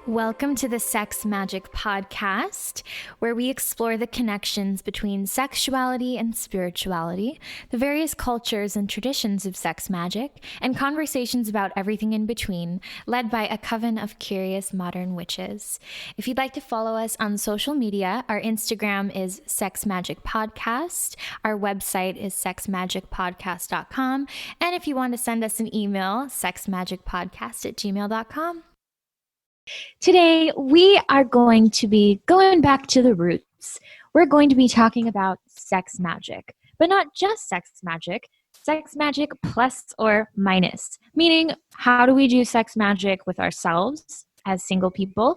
Welcome to the Sex Magic Podcast, where we explore the connections between sexuality and spirituality, the various cultures and traditions of sex magic, and conversations about everything in between, led by a coven of curious modern witches. If you'd like to follow us on social media, our Instagram is Sex Magic Podcast, our website is sexmagicpodcast.com, and if you want to send us an email, sexmagicpodcast@gmail.com. Today, we are going to be going back to the roots. We're going to be talking about sex magic, but not just sex magic plus or minus, meaning how do we do sex magic with ourselves as single people,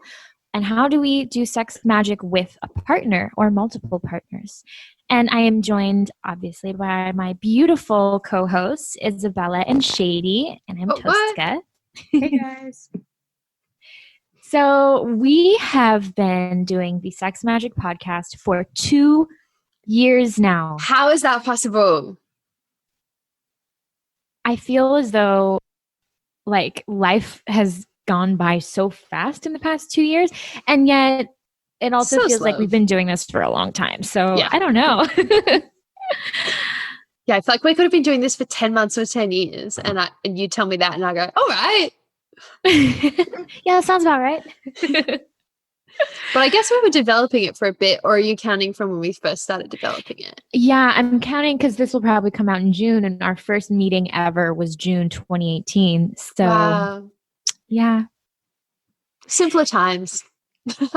and how do we do sex magic with a partner or multiple partners? And I am joined, obviously, by my beautiful co-hosts, Isabella and Shady, and I'm Toska. Hey, guys. So we have been doing the Sex Magic Podcast for 2 years now. How is that possible? I feel as though like life has gone by so fast in the past 2 years, and yet it also feels like we've been doing this for a long time. So yeah. I don't know. Yeah, I feel like we could have been doing this for 10 months or 10 years, and you tell me that, and I go, all right. Yeah, that sounds about right. But I guess we were developing it for a bit, or are you counting from when we first started developing it? Yeah, I'm counting because this will probably come out in June, and our first meeting ever was June 2018. So, wow. Yeah. Simpler times.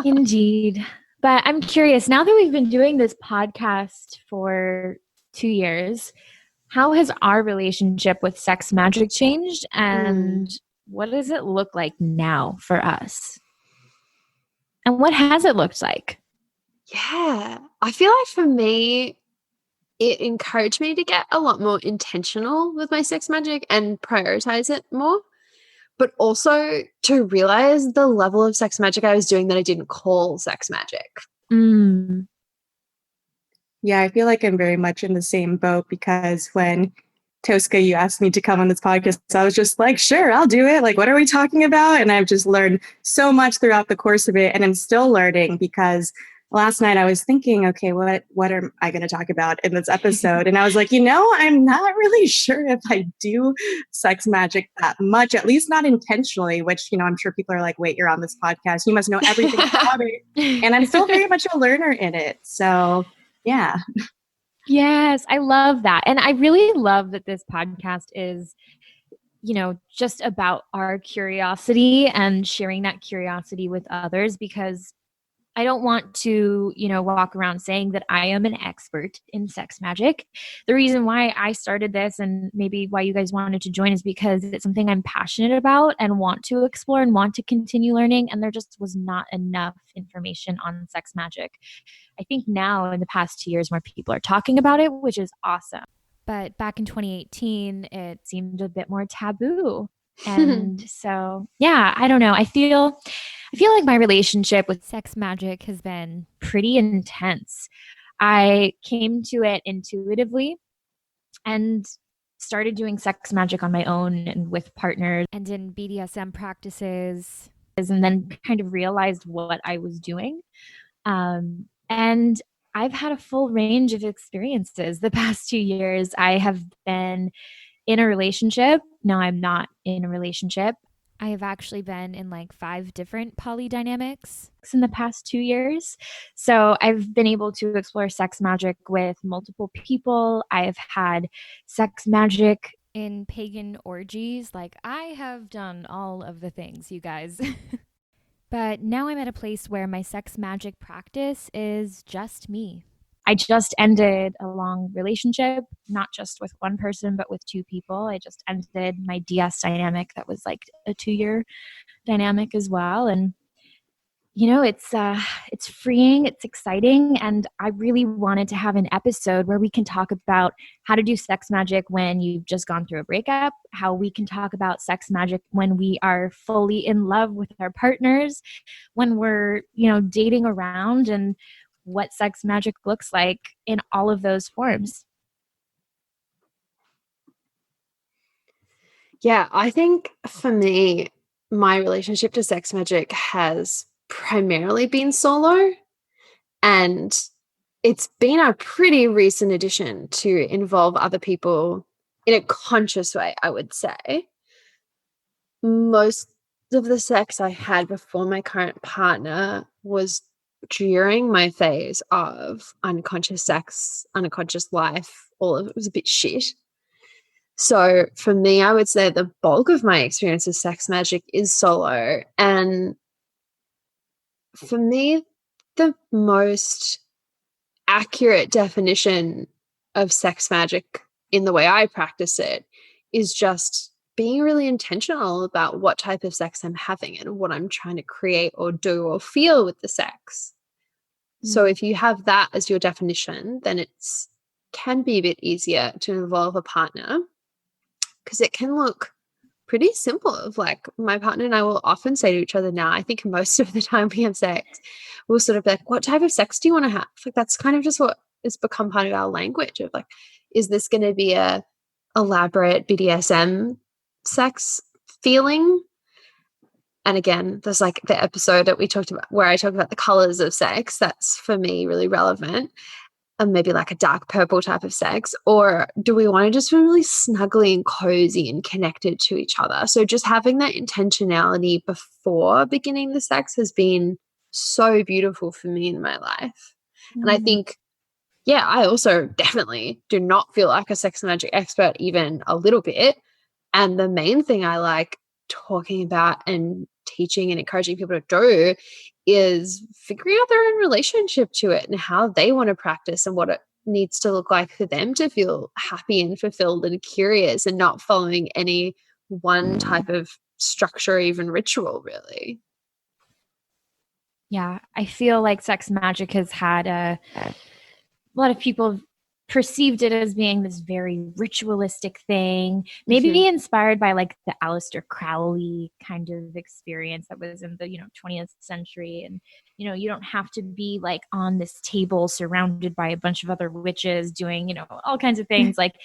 Indeed. But I'm curious, now that we've been doing this podcast for 2 years, how has our relationship with sex magic changed? And what does it look like now for us? And what has it looked like? Yeah. I feel like for me, it encouraged me to get a lot more intentional with my sex magic and prioritize it more, but also to realize the level of sex magic I was doing that I didn't call sex magic. Yeah, I feel like I'm very much in the same boat, because when Toska, you asked me to come on this podcast, I was just like, sure, I'll do it. Like, what are we talking about? And I've just learned so much throughout the course of it. And I'm still learning, because last night I was thinking, okay, what am I going to talk about in this episode? And I was like, I'm not really sure if I do sex magic that much, at least not intentionally, which, I'm sure people are like, wait, you're on this podcast, you must know everything about it. And I'm still very much a learner in it. So yeah. Yes, I love that. And I really love that this podcast is, just about our curiosity and sharing that curiosity with others, because I don't want to, walk around saying that I am an expert in sex magic. The reason why I started this, and maybe why you guys wanted to join, is because it's something I'm passionate about and want to explore and want to continue learning. And there just was not enough information on sex magic. I think now in the past 2 years, more people are talking about it, which is awesome. But back in 2018, it seemed a bit more taboo. And so, yeah, I don't know. I feel like my relationship with sex magic has been pretty intense. I came to it intuitively and started doing sex magic on my own and with partners and in BDSM practices, and then kind of realized what I was doing. And I've had a full range of experiences the past 2 years. I have been in a relationship. No, I'm not in a relationship. I have actually been in like 5 different poly dynamics in the past 2 years. So I've been able to explore sex magic with multiple people. I've had sex magic in pagan orgies. Like, I have done all of the things, you guys. But now I'm at a place where my sex magic practice is just me. I just ended a long relationship, not just with one person, but with 2 people. I just ended my DS dynamic that was like a 2-year dynamic as well. And, it's freeing, it's exciting. And I really wanted to have an episode where we can talk about how to do sex magic when you've just gone through a breakup, how we can talk about sex magic when we are fully in love with our partners, when we're, dating around, and what sex magic looks like in all of those forms. Yeah, I think for me, my relationship to sex magic has primarily been solo, and it's been a pretty recent addition to involve other people in a conscious way, I would say. Most of the sex I had before my current partner was during my phase of unconscious sex, unconscious life. All of it was a bit shit. So for me, I would say the bulk of my experience of sex magic is solo. And for me, the most accurate definition of sex magic in the way I practice it is just being really intentional about what type of sex I'm having and what I'm trying to create or do or feel with the sex. So if you have that as your definition, then it's can be a bit easier to involve a partner, because it can look pretty simple. Of like, my partner and I will often say to each other now, I think most of the time we have sex, we'll sort of be like, what type of sex do you want to have? Like, that's kind of just what has become part of our language of like, is this going to be a elaborate BDSM sex feeling? And again, there's like the episode that we talked about where I talk about the colors of sex. That's for me really relevant. And maybe like a dark purple type of sex. Or do we want to just feel really snuggly and cozy and connected to each other? So just having that intentionality before beginning the sex has been so beautiful for me in my life. And I think, yeah, I also definitely do not feel like a sex magic expert even a little bit. And the main thing I like talking about and teaching and encouraging people to do is figuring out their own relationship to it and how they want to practice and what it needs to look like for them to feel happy and fulfilled and curious, and not following any one type of structure or even ritual, really. Yeah, I feel like sex magic has had a lot of people perceived it as being this very ritualistic thing, maybe inspired by like the Aleister Crowley kind of experience that was in the 20th century. And you don't have to be like on this table surrounded by a bunch of other witches doing all kinds of things. Like,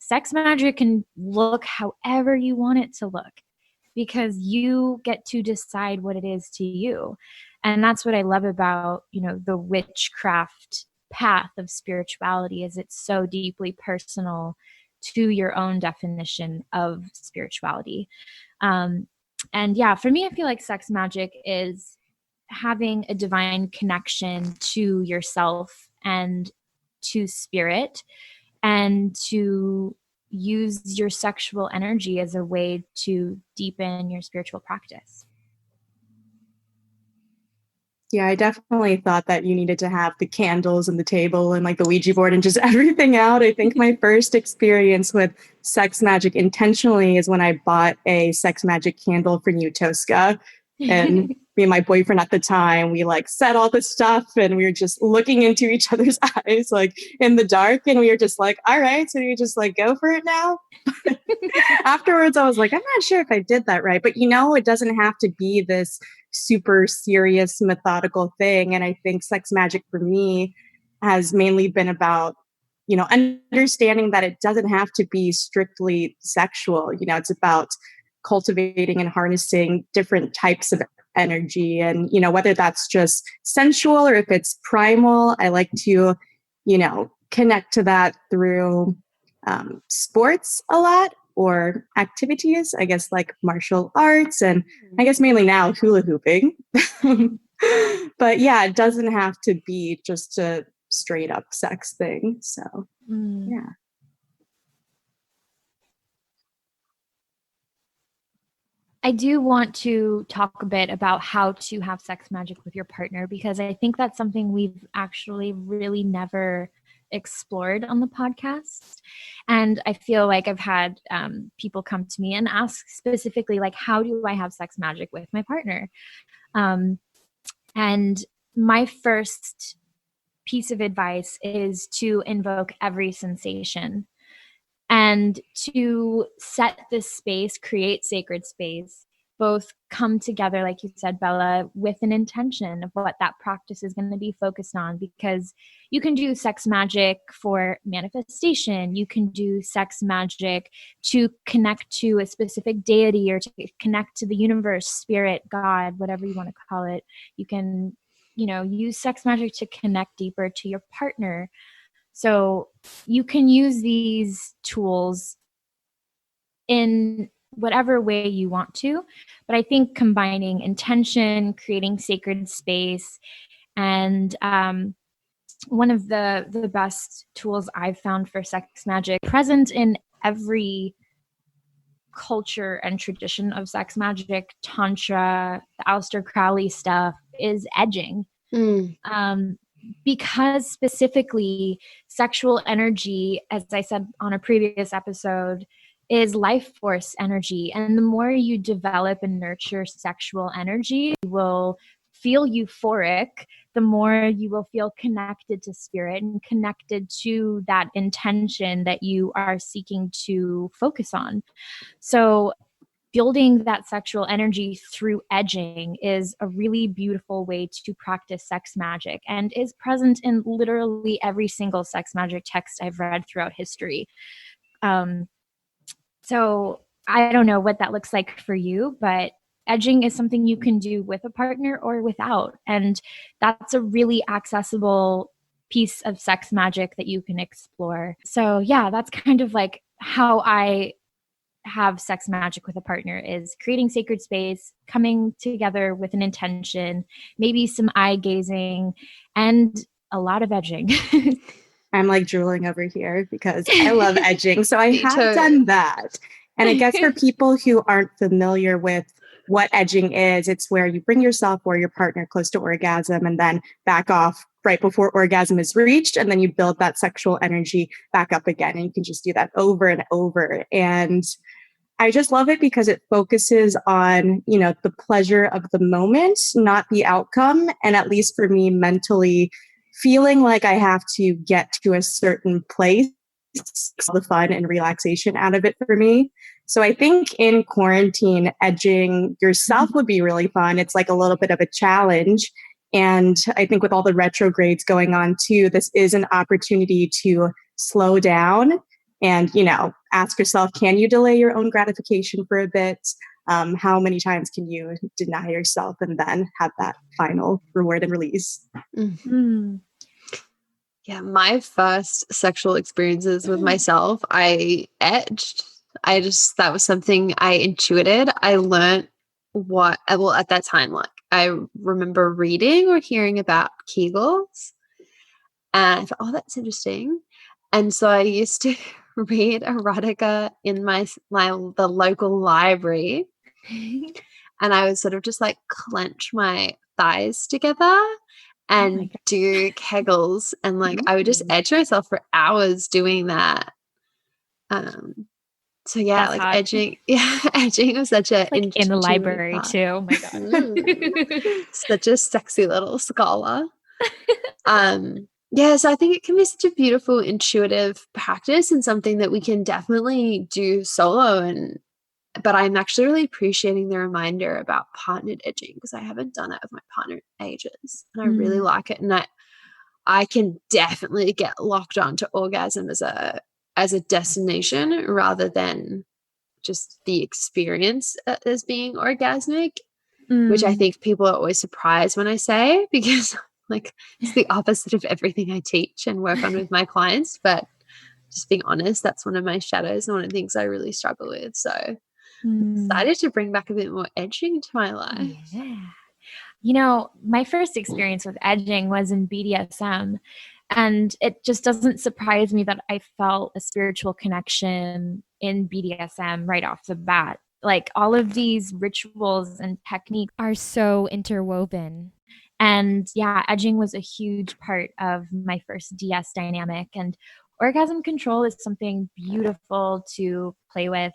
sex magic can look however you want it to look, because you get to decide what it is to you. And that's what I love about the witchcraft path of spirituality, is it's so deeply personal to your own definition of spirituality. And yeah, for me, I feel like sex magic is having a divine connection to yourself and to spirit, and to use your sexual energy as a way to deepen your spiritual practice. Yeah, I definitely thought that you needed to have the candles and the table and like the Ouija board and just everything out. I think my first experience with sex magic intentionally is when I bought a sex magic candle for new Toska. And me and my boyfriend at the time, we like said all this stuff and we were just looking into each other's eyes like in the dark. And we were just like, all right, so you just like go for it now. Afterwards, I was like, I'm not sure if I did that right. But it doesn't have to be this super serious, methodical thing. And I think sex magic for me has mainly been about, understanding that it doesn't have to be strictly sexual. It's about cultivating and harnessing different types of energy. And, whether that's just sensual or if it's primal, I like to, connect to that through sports a lot, or activities, I guess, like martial arts, and I guess mainly now hula hooping. But yeah, it doesn't have to be just a straight up sex thing. So yeah. I do want to talk a bit about how to have sex magic with your partner, because I think that's something we've actually really never explored on the podcast. And I feel like I've had people come to me and ask specifically, like, how do I have sex magic with my partner? And my first piece of advice is to invoke every sensation and to set this space, create sacred space both come together, like you said, Bella, with an intention of what that practice is going to be focused on. Because you can do sex magic for manifestation. You can do sex magic to connect to a specific deity or to connect to the universe, spirit, God, whatever you want to call it. You can, use sex magic to connect deeper to your partner. So you can use these tools in whatever way you want to. But I think combining intention, creating sacred space, and one of the best tools I've found for sex magic, present in every culture and tradition of sex magic, tantra, the Aleister Crowley stuff, is edging. Because specifically sexual energy, as I said on a previous episode, is life force energy. And the more you develop and nurture sexual energy, you will feel euphoric, the more you will feel connected to spirit and connected to that intention that you are seeking to focus on. So building that sexual energy through edging is a really beautiful way to practice sex magic, and is present in literally every single sex magic text I've read throughout history. So I don't know what that looks like for you, but edging is something you can do with a partner or without. And that's a really accessible piece of sex magic that you can explore. So yeah, that's kind of like how I have sex magic with a partner, is creating sacred space, coming together with an intention, maybe some eye gazing, and a lot of edging. I'm like drooling over here because I love edging. So I have done that. And I guess for people who aren't familiar with what edging is, it's where you bring yourself or your partner close to orgasm and then back off right before orgasm is reached. And then you build that sexual energy back up again. And you can just do that over and over. And I just love it because it focuses on, the pleasure of the moment, not the outcome. And at least for me, mentally feeling like I have to get to a certain place, the fun and relaxation out of it for me. So I think in quarantine, edging yourself would be really fun. It's like a little bit of a challenge. And I think with all the retrogrades going on too, this is an opportunity to slow down and, ask yourself, can you delay your own gratification for a bit? How many times can you deny yourself and then have that final reward and release? Mm-hmm. Yeah, my first sexual experiences with myself, I edged. That was something I intuited. I learned at that time, like I remember reading or hearing about Kegels, and I thought, oh, that's interesting. And so I used to read erotica in the local library, and I would sort of just like clench my thighs together and do Kegels, and like I would just edge myself for hours doing that. So yeah, that's like hot. edging was such a like in the library too. Oh my god, such a sexy little scholar. Yeah, so I think it can be such a beautiful, intuitive practice and something that we can definitely do solo. But I'm actually really appreciating the reminder about partnered edging, because I haven't done it with my partner in ages, and I really like it. And I can definitely get locked onto orgasm as a destination rather than just the experience as being orgasmic, which I think people are always surprised when I say, because like it's the opposite of everything I teach and work on with my clients. But just being honest, that's one of my shadows and one of the things I really struggle with. So excited to bring back a bit more edging into my life. Yeah. My first experience with edging was in BDSM, and it just doesn't surprise me that I felt a spiritual connection in BDSM right off the bat. Like all of these rituals and techniques are so interwoven. And yeah, edging was a huge part of my first DS dynamic. And orgasm control is something beautiful to play with.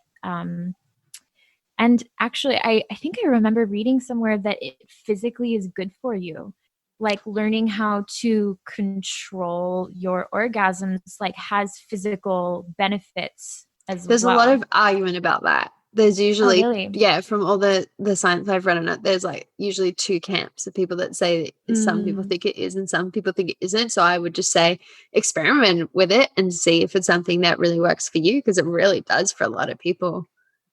And actually, I think I remember reading somewhere that it physically is good for you. Like learning how to control your orgasms like has physical benefits as There's well. a lot of argument about that. There's usually, really? from all the science I've read on it, there's like usually two camps of people that say some people think it is and some people think it isn't. So I would just say experiment with it and see if it's something that really works for you, because it really does for a lot of people.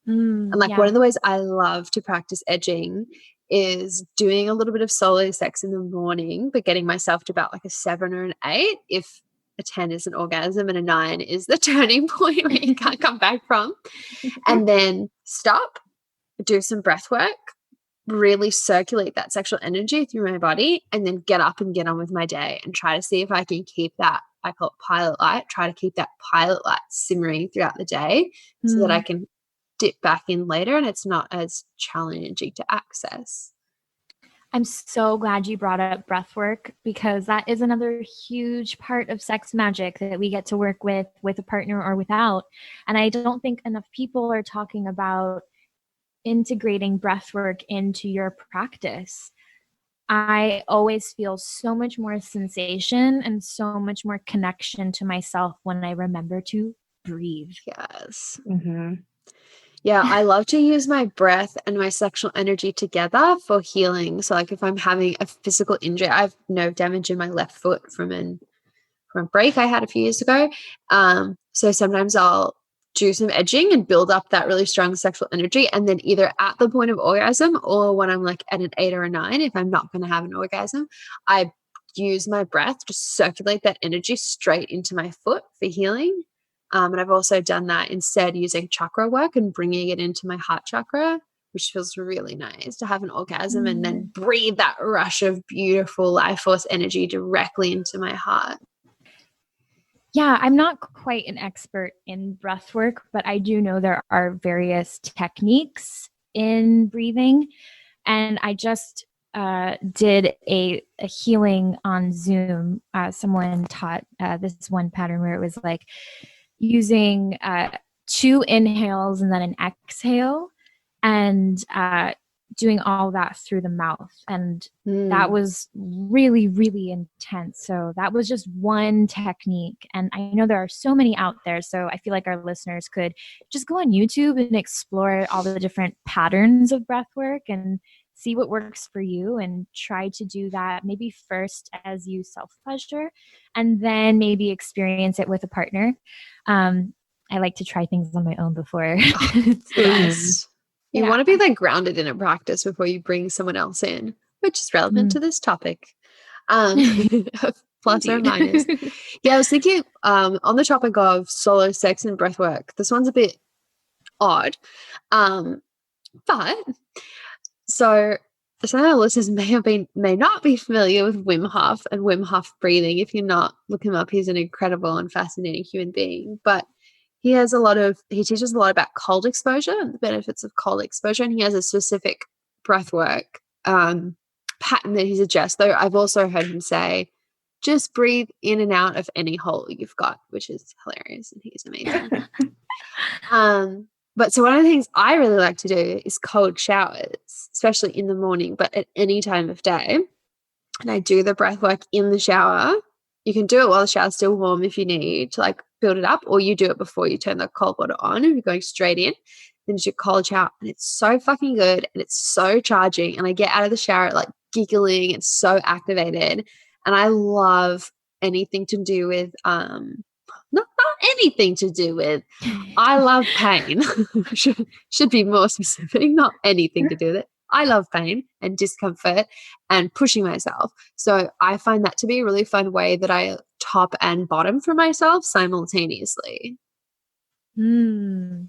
And like one of the ways I love to practice edging is doing a little bit of solo sex in the morning, but getting myself to about like a 7 or an 8 if a 10 is an orgasm and a 9 is the turning point where you can't come back from. And then stop, do some breath work, really circulate that sexual energy through my body, and then get up and get on with my day and try to see if I can keep that, I call it pilot light, try to keep that pilot light simmering throughout the day so that I can dip back in later and it's not as challenging to access. I'm so glad you brought up breath work, because that is another huge part of sex magic that we get to work with a partner or without. And I don't think enough people are talking about integrating breath work into your practice. I always feel so much more sensation and so much more connection to myself when I remember to breathe. Yes. Yeah, I love to use my breath and my sexual energy together for healing. So like if I'm having a physical injury, I have nerve damage in my left foot from a break I had a few years ago. So sometimes I'll do some edging and build up that really strong sexual energy. And then either at the point of orgasm or when I'm like at an 8 or a 9, if I'm not going to have an orgasm, I use my breath to circulate that energy straight into my foot for healing. And I've also done that instead using chakra work and bringing it into my heart chakra, which feels really nice to have an orgasm and then breathe that rush of beautiful life force energy directly into my heart. Yeah, I'm not quite an expert in breath work, but I do know there are various techniques in breathing. And I just did a healing on Zoom. Someone taught this one pattern where it was like using 2 inhales and then an exhale, and doing all that through the mouth. And that was really, really intense. So that was just one technique. And I know there are so many out there. So I feel like our listeners could just go on YouTube and explore all the different patterns of breath work and see what works for you, and try to do that maybe first as you self-pleasure and then maybe experience it with a partner. I like to try things on my own before. Yes. You want to be like grounded in a practice before you bring someone else in, which is relevant to this topic. Plus or minus. Yeah, I was thinking on the topic of solo sex and breath work, this one's a bit odd. But so some of our listeners may not be familiar with Wim Hof and Wim Hof breathing. If you're not, look him up. He's an incredible and fascinating human being. But he teaches a lot about cold exposure and the benefits of cold exposure. And he has a specific breathwork pattern that he suggests. Though I've also heard him say, just breathe in and out of any hole you've got, which is hilarious. And he's amazing. But so one of the things I really like to do is cold showers, especially in the morning, but at any time of day. And I do the breath work in the shower. You can do it while the shower's still warm if you need to like build it up, or you do it before you turn the cold water on and you're going straight in. Then you do cold shower, and it's so fucking good and it's so charging. And I get out of the shower like giggling. It's so activated. And I love anything to do with not anything to do with. I love pain. should be more specific. Not anything to do with it. I love pain and discomfort and pushing myself. So I find that to be a really fun way that I top and bottom for myself simultaneously. And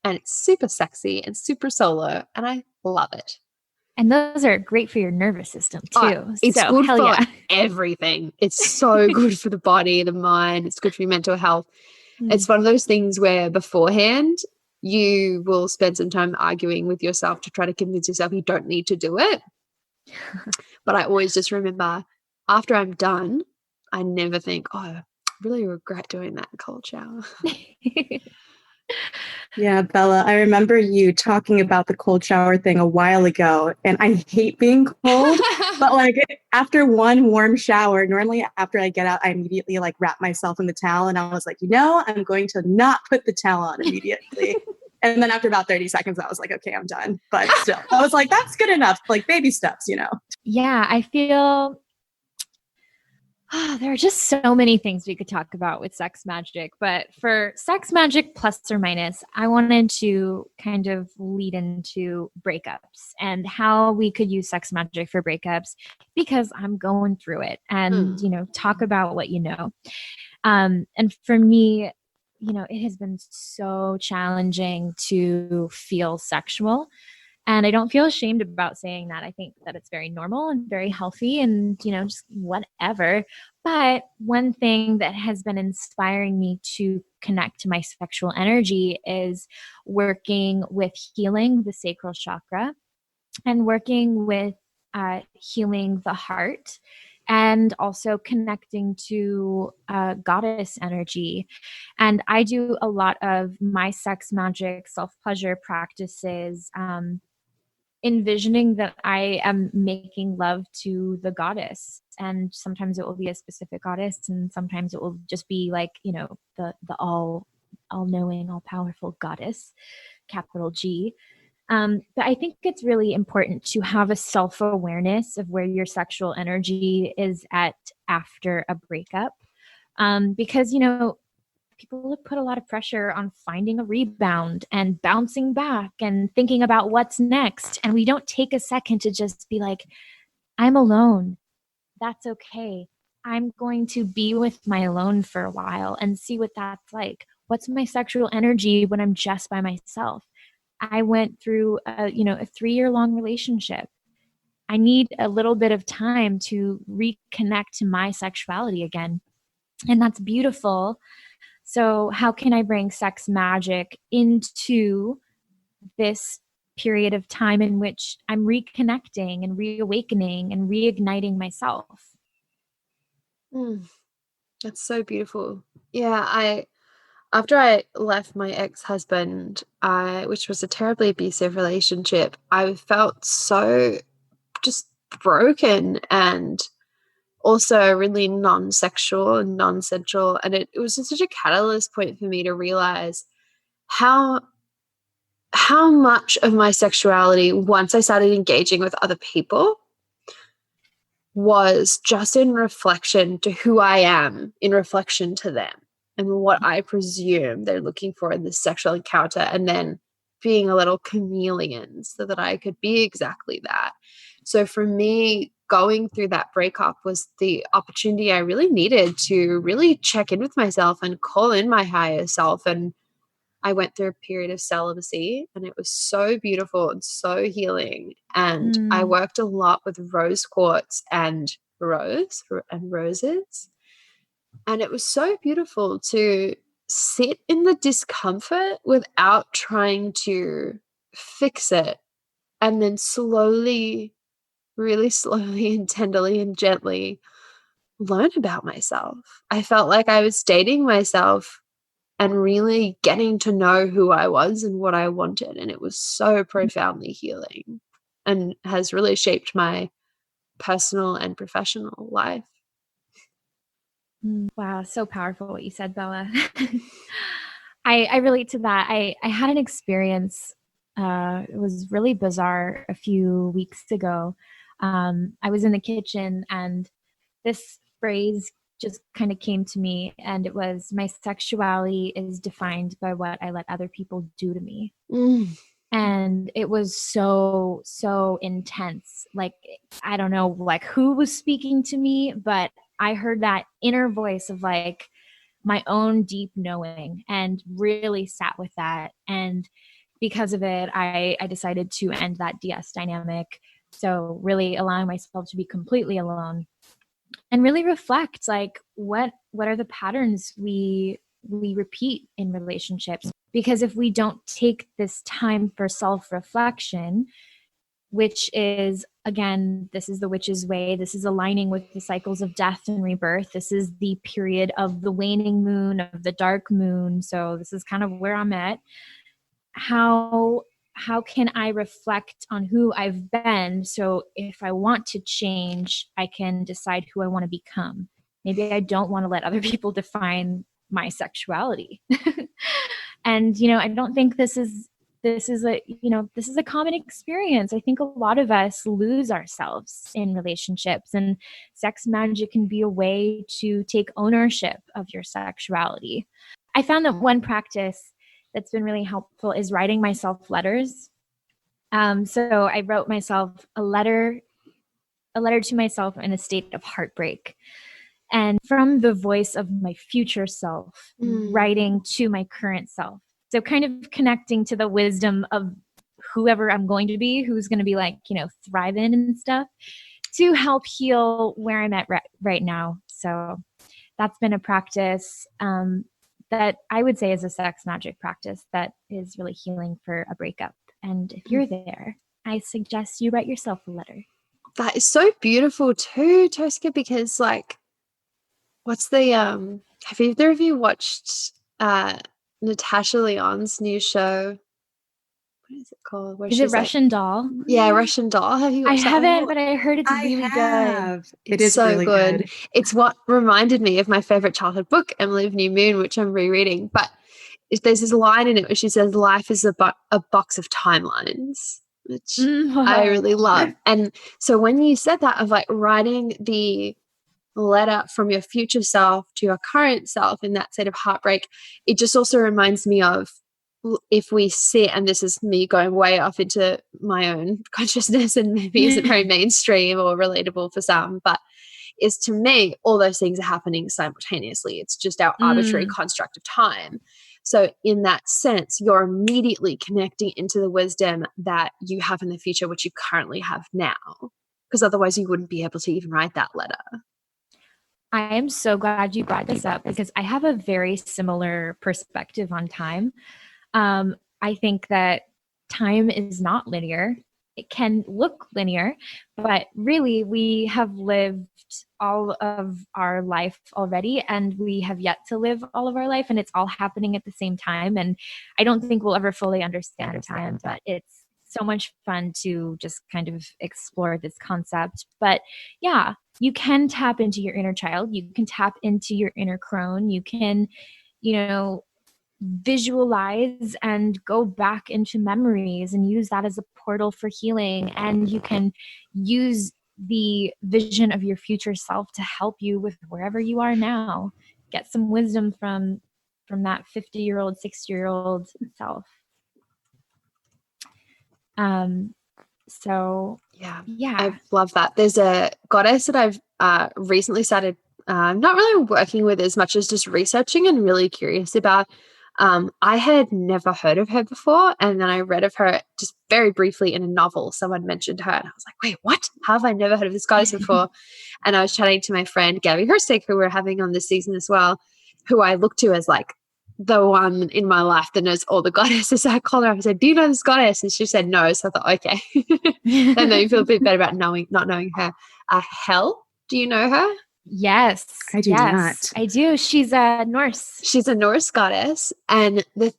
it's super sexy and super solo, and I love it. And those are great for your nervous system too. It's good for everything. It's so good for the body, the mind. It's good for your mental health. It's one of those things where beforehand you will spend some time arguing with yourself to try to convince yourself you don't need to do it. But I always just remember after I'm done, I never think, oh, I really regret doing that cold shower. Yeah, Bella, I remember you talking about the cold shower thing a while ago, and I hate being cold, but like after one warm shower, normally after I get out, I immediately like wrap myself in the towel, and I was like, I'm going to not put the towel on immediately. And then after about 30 seconds, I was like, okay, I'm done. But still, I was like, that's good enough. Like baby steps, you know? Yeah, I feel there are just so many things we could talk about with sex magic. But for sex magic plus or minus, I wanted to kind of lead into breakups and how we could use sex magic for breakups, because I'm going through it, and, you know, talk about what you know. And for me, you know, it has been so challenging to feel sexual. And I don't feel ashamed about saying that. I think that it's very normal and very healthy and, you know, just whatever. But one thing that has been inspiring me to connect to my sexual energy is working with healing the sacral chakra and working with healing the heart, and also connecting to goddess energy. And I do a lot of my sex magic self-pleasure practices, envisioning that I am making love to the goddess. And sometimes it will be a specific goddess, and sometimes it will just be like, you know, the all-knowing, all-powerful goddess, capital G. But I think it's really important to have a self-awareness of where your sexual energy is at after a breakup. Because, you know, people have put a lot of pressure on finding a rebound and bouncing back and thinking about what's next. And we don't take a second to just be like, I'm alone. That's okay. I'm going to be with my alone for a while and see what that's like. What's my sexual energy when I'm just by myself? I went through a 3-year-long relationship. I need a little bit of time to reconnect to my sexuality again. And that's beautiful. So how can I bring sex magic into this period of time in which I'm reconnecting and reawakening and reigniting myself? That's so beautiful. Yeah, after I left my ex-husband, which was a terribly abusive relationship, I felt so just broken and also really non-sexual and non-sensual. And it was just such a catalyst point for me to realize how much of my sexuality, once I started engaging with other people, was just in reflection to who I am, in reflection to them, and what I presume they're looking for in this sexual encounter, and then being a little chameleon so that I could be exactly that. So for me, going through that breakup was the opportunity I really needed to really check in with myself and call in my higher self. And I went through a period of celibacy, and it was so beautiful and so healing. And I worked a lot with rose quartz and roses. And it was so beautiful to sit in the discomfort without trying to fix it, and then slowly, really slowly and tenderly and gently learn about myself. I felt like I was dating myself and really getting to know who I was and what I wanted. And it was so profoundly healing and has really shaped my personal and professional life. Wow, so powerful what you said, Bella. I relate to that. I had an experience, it was really bizarre a few weeks ago. I was in the kitchen and this phrase just kind of came to me, and it was, my sexuality is defined by what I let other people do to me. And it was so, so intense. Like, I don't know, like who was speaking to me, but I heard that inner voice of like my own deep knowing, and really sat with that. And because of it, I decided to end that DS dynamic. So really allowing myself to be completely alone and really reflect, like, what are the patterns we repeat in relationships? Because if we don't take this time for self-reflection, which is, again, this is the witch's way, this is aligning with the cycles of death and rebirth, this is the period of the waning moon, of the dark moon, so this is kind of where I'm at. How can I reflect on who I've been, so if I want to change, I can decide who I want to become? Maybe I don't want to let other people define my sexuality. And, I don't think this is a common experience. I think a lot of us lose ourselves in relationships, and sex magic can be a way to take ownership of your sexuality. I found that one practice that's been really helpful is writing myself letters. So I wrote myself a letter to myself in a state of heartbreak, and from the voice of my future self, writing to my current self. So kind of connecting to the wisdom of whoever I'm going to be, who's going to be like, thriving and stuff, to help heal where I'm at right now. So that's been a practice that I would say is a sex magic practice that is really healing for a breakup. And if you're there, I suggest you write yourself a letter. That is so beautiful too, Toska, because like, what's the have either of you watched Natasha Lyonne's new show? What is it called? Is it Russian Doll? Yeah, Russian Doll. Have you watched I haven't, but I heard it's really good. It is so really good. It's what reminded me of my favorite childhood book, Emily of New Moon, which I'm rereading. But there's this line in it where she says, life is a box of timelines, which I really love. And so when you said that of like writing the letter from your future self to your current self in that state of heartbreak, it just also reminds me of, if we sit, and this is me going way off into my own consciousness and maybe isn't very mainstream or relatable for some, but is, to me, all those things are happening simultaneously. It's just our arbitrary construct of time. So in that sense, you're immediately connecting into the wisdom that you have in the future, which you currently have now, because otherwise you wouldn't be able to even write that letter. I am so glad you brought this up, because I have a very similar perspective on time. I think that time is not linear. It can look linear, but really we have lived all of our life already, and we have yet to live all of our life, and it's all happening at the same time. And I don't think we'll ever fully understand time, but it's so much fun to just kind of explore this concept. But yeah, you can tap into your inner child. You can tap into your inner crone. You can, visualize and go back into memories and use that as a portal for healing. And you can use the vision of your future self to help you with wherever you are now. Get some wisdom from that 50-year-old, 60-year-old self. So yeah, I love that. There's a goddess that I've recently started not really working with as much as just researching and really curious about. I had never heard of her before, and then I read of her just very briefly in a novel. Someone mentioned her, and I was like, wait, what? How have I never heard of this goddess before? And I was chatting to my friend Gabby Herstick, who we're having on this season as well, who I look to as like the one in my life that knows all the goddesses. So I called her up and said, do you know this goddess? And she said no. So I thought, okay. And then you feel a bit better about not knowing her. Hel, do you know her? Yes. I do not. I do. She's a Norse. She's a Norse goddess. And the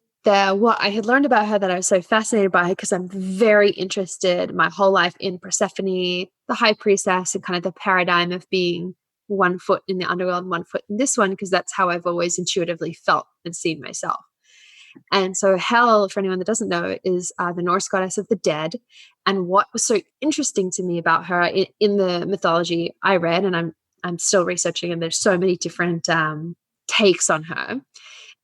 what I had learned about her that I was so fascinated by, because I'm very interested my whole life in Persephone, the high priestess, and kind of the paradigm of being one foot in the underworld, one foot in this one, because that's how I've always intuitively felt and seen myself. And so Hel, for anyone that doesn't know, is the Norse goddess of the dead. And what was so interesting to me about her in the mythology I read, and I'm still researching, and there's so many different takes on her,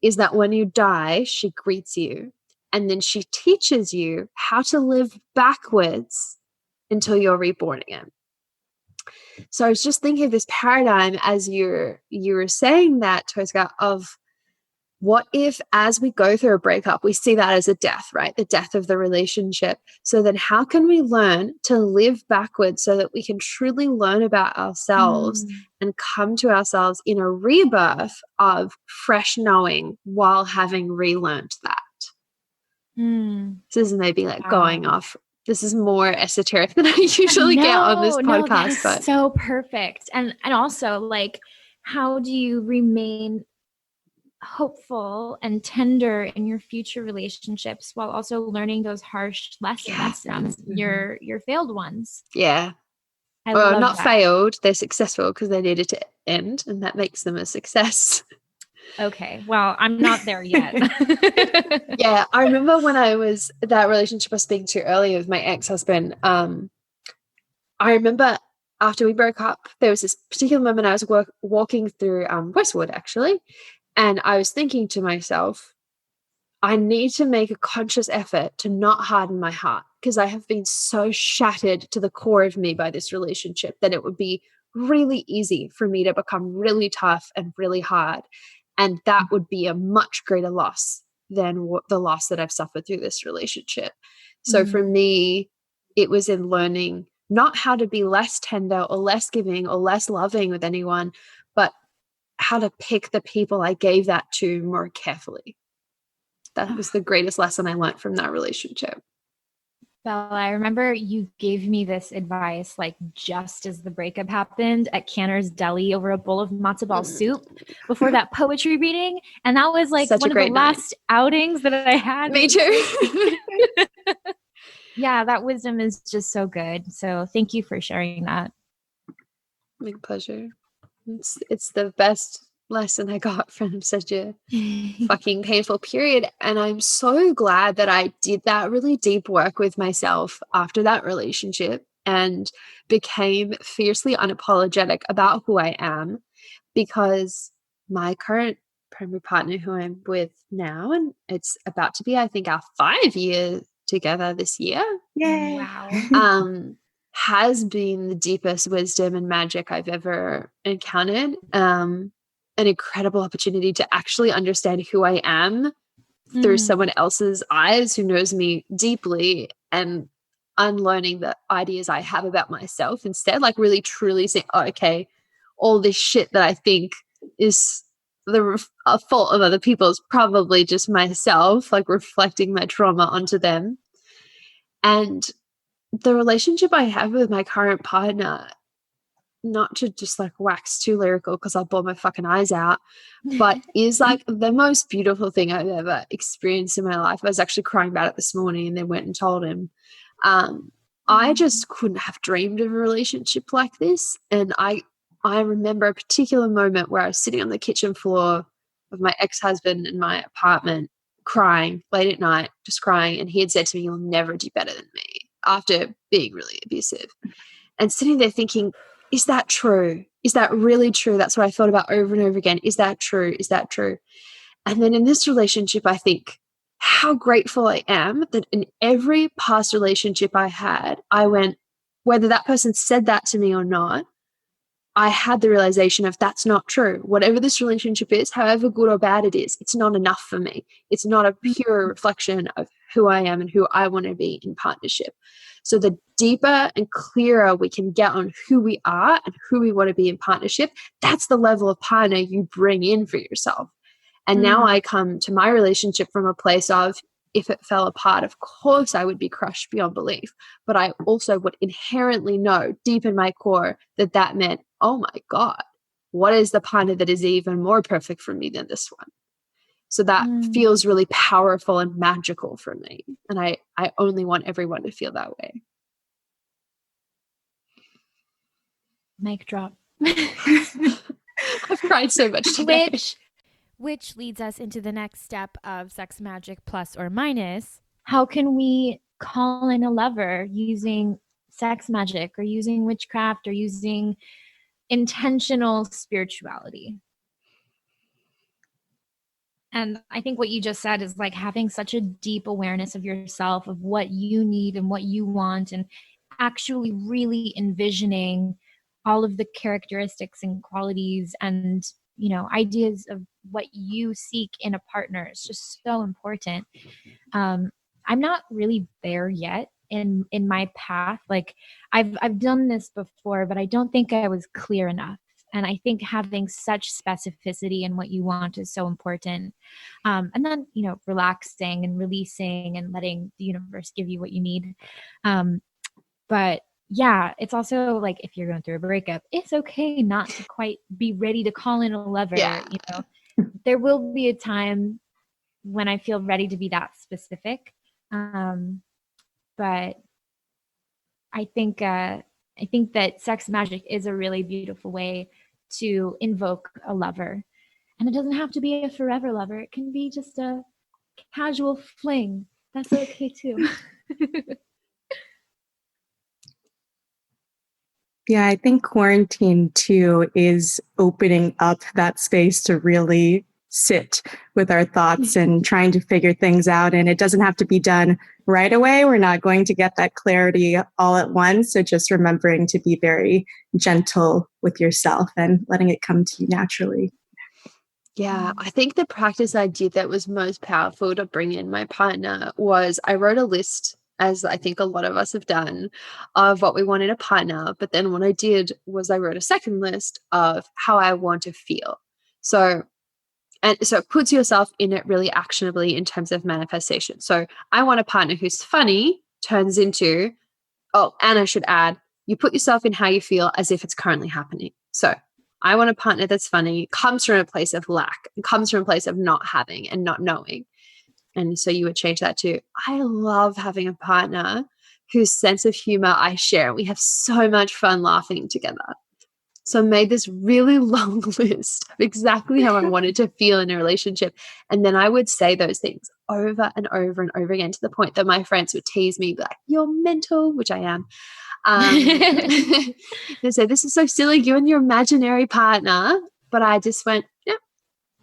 is that when you die, she greets you, and then she teaches you how to live backwards until you're reborn again. So I was just thinking of this paradigm as you were saying that, Toska, of what if as we go through a breakup, we see that as a death, right? The death of the relationship. So then how can we learn to live backwards so that we can truly learn about ourselves and come to ourselves in a rebirth of fresh knowing while having relearned that? This is maybe like going off. This is more esoteric than I usually get on this podcast. That is so perfect. And also, like, how do you remain hopeful and tender in your future relationships while also learning those harsh lessons from your failed ones? Yeah. Well, not failed, they're successful because they needed to end, and that makes them a success. Okay. Well, I'm not there yet. Yeah. I remember when I was that relationship I was speaking to earlier with my ex-husband. I remember after we broke up, there was this particular moment I was walking through Westwood, actually, and I was thinking to myself, I need to make a conscious effort to not harden my heart, because I have been so shattered to the core of me by this relationship that it would be really easy for me to become really tough and really hard. And that would be a much greater loss than the loss that I've suffered through this relationship. So for me, it was in learning not how to be less tender or less giving or less loving with anyone, but how to pick the people I gave that to more carefully. That was the greatest lesson I learned from that relationship. Bella, I remember you gave me this advice like just as the breakup happened at Canner's Deli over a bowl of matzo ball soup before that poetry reading. And that was like one of the last outings that I had. Me too. Yeah, that wisdom is just so good. So thank you for sharing that. My pleasure. It's the best lesson I got from such a fucking painful period. And I'm so glad that I did that really deep work with myself after that relationship and became fiercely unapologetic about who I am, because my current primary partner, who I'm with now, and it's about to be, I think, our 5-year together this year. Yay. Wow. Has been the deepest wisdom and magic I've ever encountered. An incredible opportunity to actually understand who I am through someone else's eyes who knows me deeply, and unlearning the ideas I have about myself instead, like really truly saying, oh, okay, all this shit that I think is the fault of other people is probably just myself, like reflecting my trauma onto them. And the relationship I have with my current partner, not to just like wax too lyrical because I'll bore my fucking eyes out, but is like the most beautiful thing I've ever experienced in my life. I was actually crying about it this morning and then went and told him. I just couldn't have dreamed of a relationship like this. And I remember a particular moment where I was sitting on the kitchen floor of my ex-husband in my apartment, crying late at night, just crying. And he had said to me, "You'll never do better than me," after being really abusive. And sitting there thinking, is that true? Is that really true? That's what I thought about over and over again. Is that true? Is that true? And then in this relationship, I think how grateful I am that in every past relationship I had, I went, whether that person said that to me or not, I had the realization of that's not true. Whatever this relationship is, however good or bad it is, it's not enough for me. It's not a pure reflection of who I am and who I want to be in partnership. So the deeper and clearer we can get on who we are and who we want to be in partnership, that's the level of partner you bring in for yourself. And now I come to my relationship from a place of, if it fell apart, of course I would be crushed beyond belief. But I also would inherently know deep in my core that that meant, oh my God, what is the partner that is even more perfect for me than this one? So that feels really powerful and magical for me. And I only want everyone to feel that way. Mic drop. I've cried so much today. Which leads us into the next step of sex magic plus or minus. How can we call in a lover using sex magic or using witchcraft or using intentional spirituality? And I think what you just said is like having such a deep awareness of yourself, of what you need and what you want, and actually really envisioning all of the characteristics and qualities and, you know, ideas of what you seek in a partner. It's just so important. I'm not really there yet in my path. Like I've done this before, but I don't think I was clear enough. And I think having such specificity in what you want is so important. And then, you know, relaxing and releasing and letting the universe give you what you need. But yeah, it's also like if you're going through a breakup, it's okay not to quite be ready to call in a lover. Yeah. You know, there will be a time when I feel ready to be that specific. But I think that sex magic is a really beautiful way to invoke a lover. And it doesn't have to be a forever lover. It can be just a casual fling. That's okay too. Yeah, I think quarantine too is opening up that space to really sit with our thoughts and trying to figure things out. And it doesn't have to be done right away. We're not going to get that clarity all at once. So just remembering to be very gentle with yourself and letting it come to you naturally. Yeah, I think the practice I did that was most powerful to bring in my partner was I wrote a list, as I think a lot of us have done, of what we want in a partner. But then what I did was I wrote a second list of how I want to feel. So it puts yourself in it really actionably in terms of manifestation. So I want a partner who's funny turns into, oh, and I should add, you put yourself in how you feel as if it's currently happening. So I want a partner that's funny, comes from a place of lack, and comes from a place of not having and not knowing. And so you would change that to, I love having a partner whose sense of humor I share. We have so much fun laughing together. So I made this really long list of exactly how I wanted to feel in a relationship. And then I would say those things over and over and over again to the point that my friends would tease me, like, you're mental, which I am. They say, this is so silly, you and your imaginary partner. But I just went, yeah,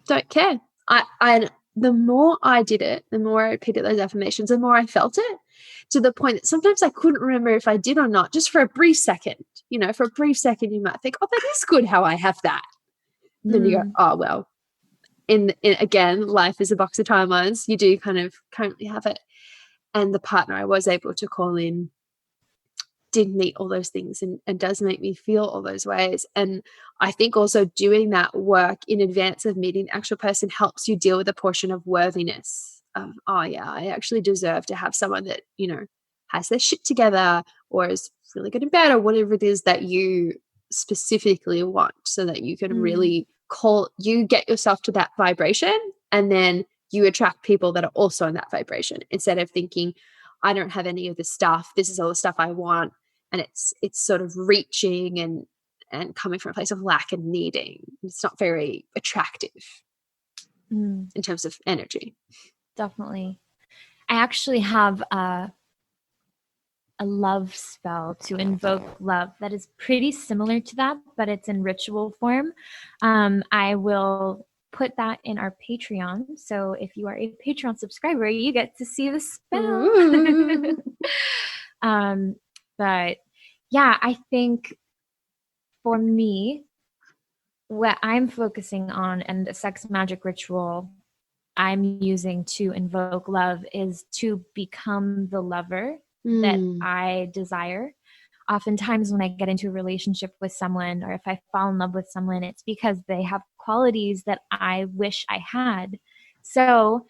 don't care. I the more I did it, the more I repeated those affirmations, the more I felt it, to the point that sometimes I couldn't remember if I did or not, just for a brief second. For a brief second, you might think, oh, that is good how I have that. Then you go, oh, well, in again, life is a box of timelines. You do kind of currently have it. And the partner I was able to call in did meet all those things and does make me feel all those ways. And I think also doing that work in advance of meeting the actual person helps you deal with a portion of worthiness of, oh yeah, I actually deserve to have someone that, has their shit together or is really good in bed or whatever it is that you specifically want, so that you can really get yourself to that vibration, and then you attract people that are also in that vibration, instead of thinking, I don't have any of this stuff, this is all the stuff I want. And it's sort of reaching and coming from a place of lack and needing. It's not very attractive in terms of energy. Definitely. I actually have a love spell to invoke love that is pretty similar to that, but it's in ritual form. I will put that in our Patreon. So if you are a Patreon subscriber, you get to see the spell. But yeah, I think for me, what I'm focusing on and the sex magic ritual I'm using to invoke love is to become the lover that I desire. Oftentimes when I get into a relationship with someone, or if I fall in love with someone, it's because they have qualities that I wish I had. So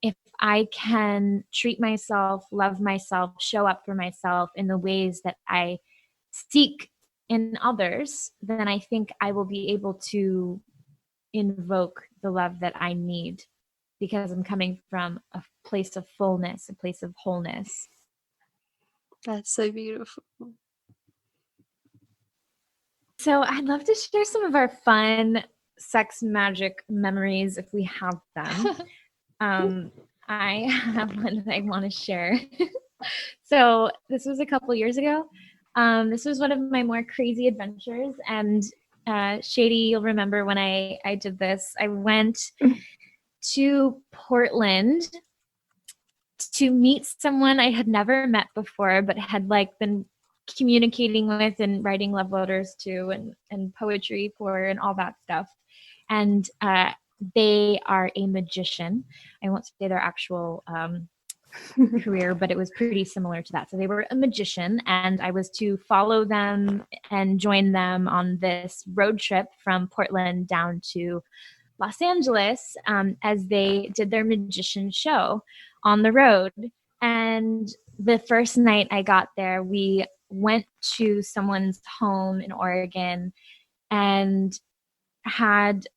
if I can treat myself, love myself, show up for myself in the ways that I seek in others, then I think I will be able to invoke the love that I need, because I'm coming from a place of fullness, a place of wholeness. That's so beautiful. So I'd love to share some of our fun sex magic memories if we have them. I have one that I want to share. So this was a couple years ago. This was one of my more crazy adventures. And Shady, you'll remember when I did this. I went to Portland to meet someone I had never met before, but had been communicating with and writing love letters to and poetry for and all that stuff. And they are a magician. I won't say their actual career, but it was pretty similar to that. So they were a magician, and I was to follow them and join them on this road trip from Portland down to Los Angeles as they did their magician show on the road. And the first night I got there, we went to someone's home in Oregon and had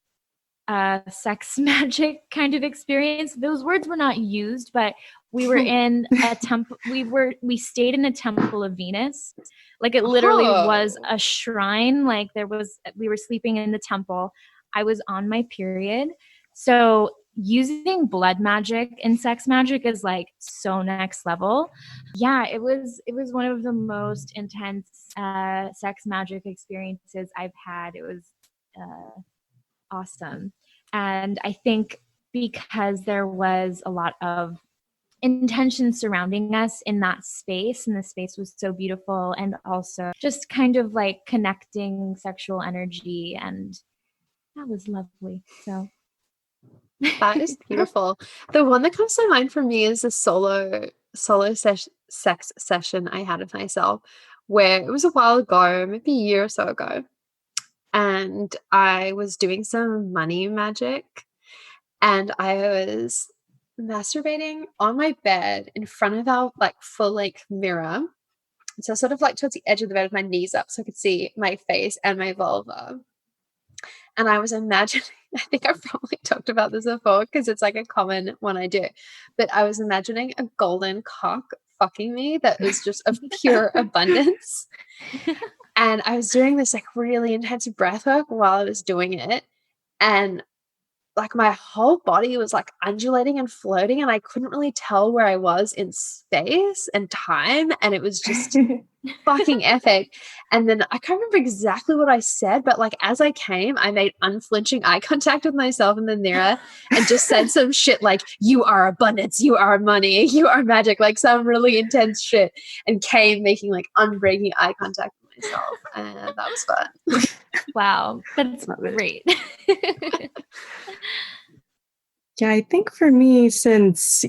a sex magic kind of experience. Those words were not used, but we were in a temple. We stayed in a temple of Venus. It literally was a shrine. We were sleeping in the temple. I was on my period. So using blood magic in sex magic is like so next level. Yeah, it was one of the most intense sex magic experiences I've had. It was awesome. And I think because there was a lot of intention surrounding us in that space, and the space was so beautiful, and also just kind of like connecting sexual energy, and that was lovely. So that is beautiful. The one that comes to mind for me is a solo sex session I had with myself, where it was a while ago, maybe a year or so ago, and I was doing some money magic, and I was masturbating on my bed in front of our like full length mirror. So sort of like towards the edge of the bed with my knees up so I could see my face and my vulva. And I was imagining, I think I've probably talked about this before because it's like a common one I do, but I was imagining a golden cock fucking me that was just of pure abundance. And I was doing this like really intense breath work while I was doing it. And like my whole body was like undulating and floating, and I couldn't really tell where I was in space and time. And it was just fucking epic. And then I can't remember exactly what I said, but like as I came, I made unflinching eye contact with myself in the mirror and just said some shit like, "You are abundance, you are money, you are magic," like some really intense shit, and came making like unbreaking eye contact with myself. And that was fun. Wow, that's great. Yeah, I think for me, since,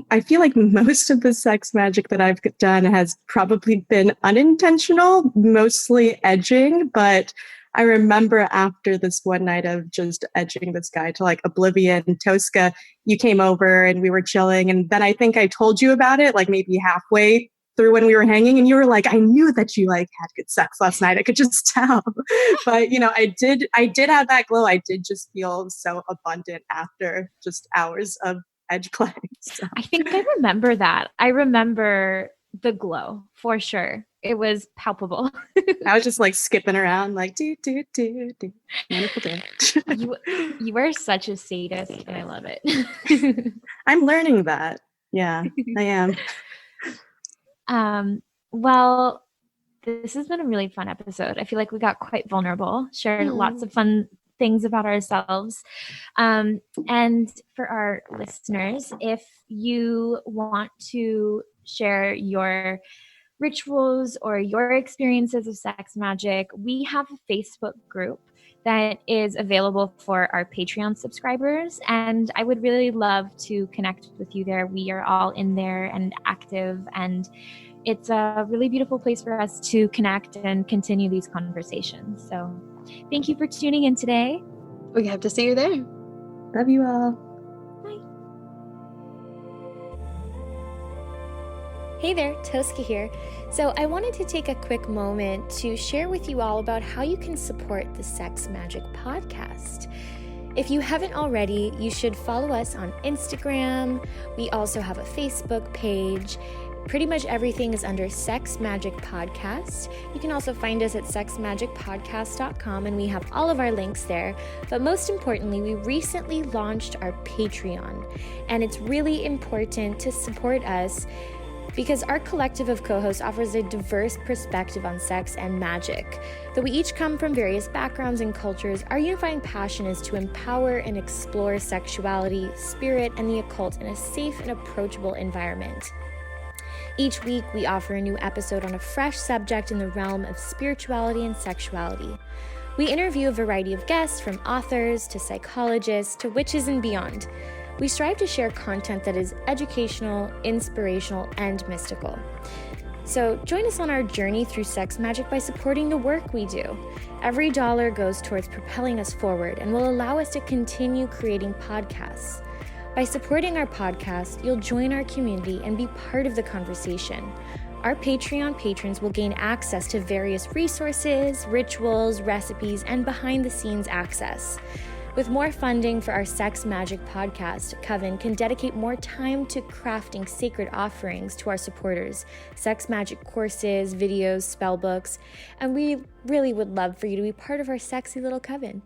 I feel like most of the sex magic that I've done has probably been unintentional, mostly edging. But I remember after this one night of just edging this guy to like oblivion, Toska, you came over and we were chilling. And then I think I told you about it, like maybe halfway through when we were hanging, and you were like, "I knew that you like had good sex last night. I could just tell." But I did have that glow. I did just feel so abundant after just hours of edge play. So. I think I remember that. I remember the glow for sure. It was palpable. I was just like skipping around like do. Wonderful day. You are such a sadist, and I love it. I'm learning that. Yeah, I am. Well, this has been a really fun episode. I feel like we got quite vulnerable, shared lots of fun things about ourselves. And for our listeners, if you want to share your rituals or your experiences of sex magic, we have a Facebook group that is available for our Patreon subscribers, and I would really love to connect with you there. We are all in there and active, and it's a really beautiful place for us to connect and continue these conversations. So thank you for tuning in today. We hope to see you there. Love you all. Bye. Hey there, Toska here. So I wanted to take a quick moment to share with you all about how you can support the Sex Magic podcast. If you haven't already, you should follow us on Instagram. We also have a Facebook page. Pretty much everything is under Sex Magic Podcast. You can also find us at sexmagicpodcast.com, and we have all of our links there. But most importantly, we recently launched our Patreon, and it's really important to support us because our collective of co-hosts offers a diverse perspective on sex and magic. Though we each come from various backgrounds and cultures, our unifying passion is to empower and explore sexuality, spirit, and the occult in a safe and approachable environment. Each week, we offer a new episode on a fresh subject in the realm of spirituality and sexuality. We interview a variety of guests, from authors to psychologists to witches and beyond. We strive to share content that is educational, inspirational, and mystical. So join us on our journey through sex magic by supporting the work we do. Every dollar goes towards propelling us forward and will allow us to continue creating podcasts. By supporting our podcast, you'll join our community and be part of the conversation. Our Patreon patrons will gain access to various resources, rituals, recipes, and behind-the-scenes access. With more funding for our Sex Magic podcast, Coven can dedicate more time to crafting sacred offerings to our supporters, sex magic courses, videos, spell books, and we really would love for you to be part of our sexy little coven.